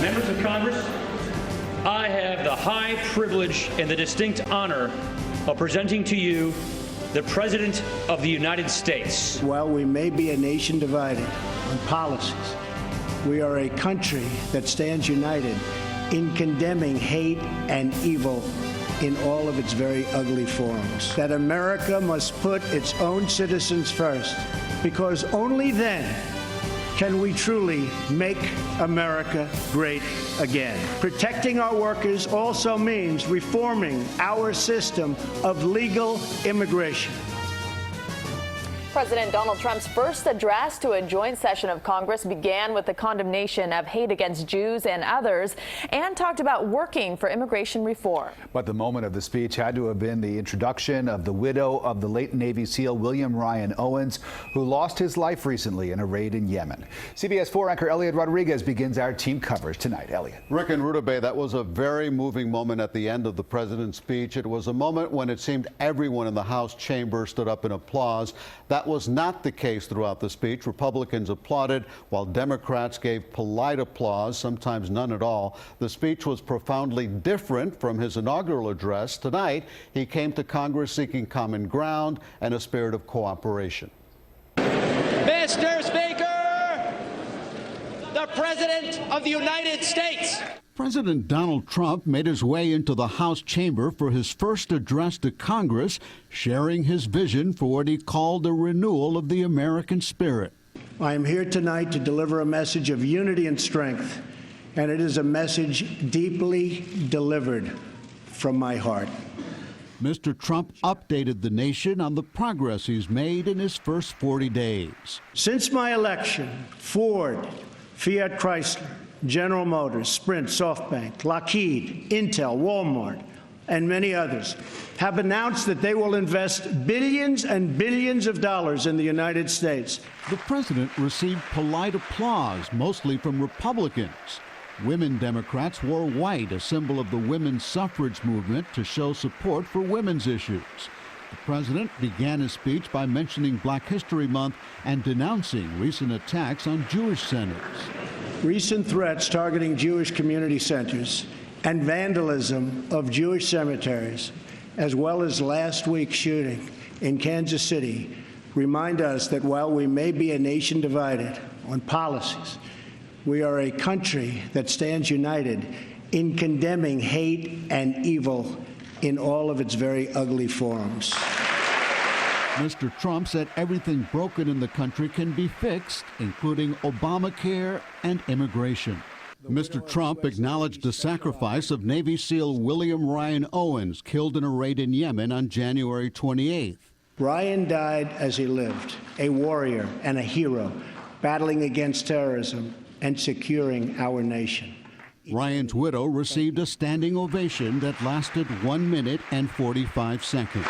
Members of Congress, I have the high privilege and the distinct honor of presenting to you the President of the United States. While we may be a nation divided on policies, we are a country that stands united in condemning hate and evil in all of its very ugly forms. That America must put its own citizens first, because only then can we truly make America great again. Protecting our workers also means reforming our system of legal immigration. President Donald Trump's first address to a joint session of Congress began with the condemnation of hate against Jews and others, and talked about working for immigration reform. But the moment of the speech had to have been the introduction of the widow of the late Navy SEAL William Ryan Owens, who lost his life recently in a raid in Yemen. CBS 4 anchor Eliott Rodriguez begins our team coverage tonight. Eliott. Rick and Rutabaga, that was a very moving moment at the end of the president's speech. It was a moment when it seemed everyone in the House chamber stood up in applause. That was not the case throughout the speech. Republicans applauded while Democrats gave polite applause, sometimes none at all. The speech was profoundly different from his inaugural address. Tonight, he came to Congress seeking common ground and a spirit of cooperation. Mr. Speaker, the President of the United States. President Donald Trump made his way into the House chamber for his first address to Congress, sharing his vision for what he called a renewal of the American spirit. I am here tonight to deliver a message of unity and strength, and it is a message deeply delivered from my heart. Mr. Trump updated the nation on the progress he's made in his first 40 days. Since my election, Ford, Fiat Chrysler, General Motors, Sprint, SoftBank, Lockheed, Intel, Walmart, and many others have announced that they will invest billions and billions of dollars in the United States. The president received polite applause, mostly from Republicans. Women Democrats wore white, a symbol of the women's suffrage movement, to show support for women's issues. The president began his speech by mentioning Black History Month and denouncing recent attacks on Jewish centers. Recent threats targeting Jewish community centers and vandalism of Jewish cemeteries, as well as last week's shooting in Kansas City, remind us that while we may be a nation divided on policies, we are a country that stands united in condemning hate and evil in all of its very ugly forms. Mr. Trump said everything broken in the country can be fixed, including Obamacare and immigration. Mr. Trump acknowledged the sacrifice of Navy SEAL William Ryan Owens, killed in a raid in Yemen on January 28th. Ryan died as he lived, a warrior and a hero, battling against terrorism and securing our nation. Ryan's widow received a standing ovation that lasted 1 minute and 45 seconds.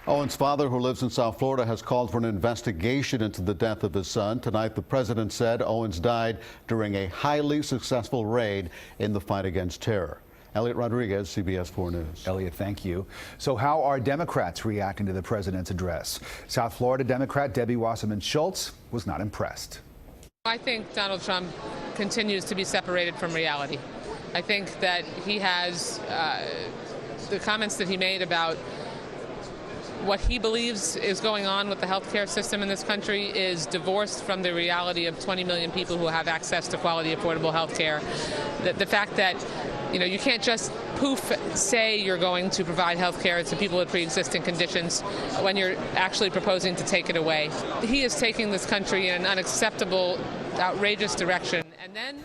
Owens' father, who lives in South Florida, has called for an investigation into the death of his son. Tonight, the president said Owens died during a highly successful raid in the fight against terror. Eliott Rodriguez, CBS 4 News. Eliott, thank you. So how are Democrats reacting to the president's address? South Florida Democrat Debbie Wasserman Schultz was not impressed. I think Donald Trump continues to be separated from reality. I think that he has the comments that he made about what he believes is going on with the healthcare system in this country is divorced from the reality of 20 million people who have access to quality, affordable healthcare. The fact that you can't just poof say you're going to provide health care to people with pre-existing conditions when you're actually proposing to take it away. He is taking this country in an unacceptable, outrageous direction. And then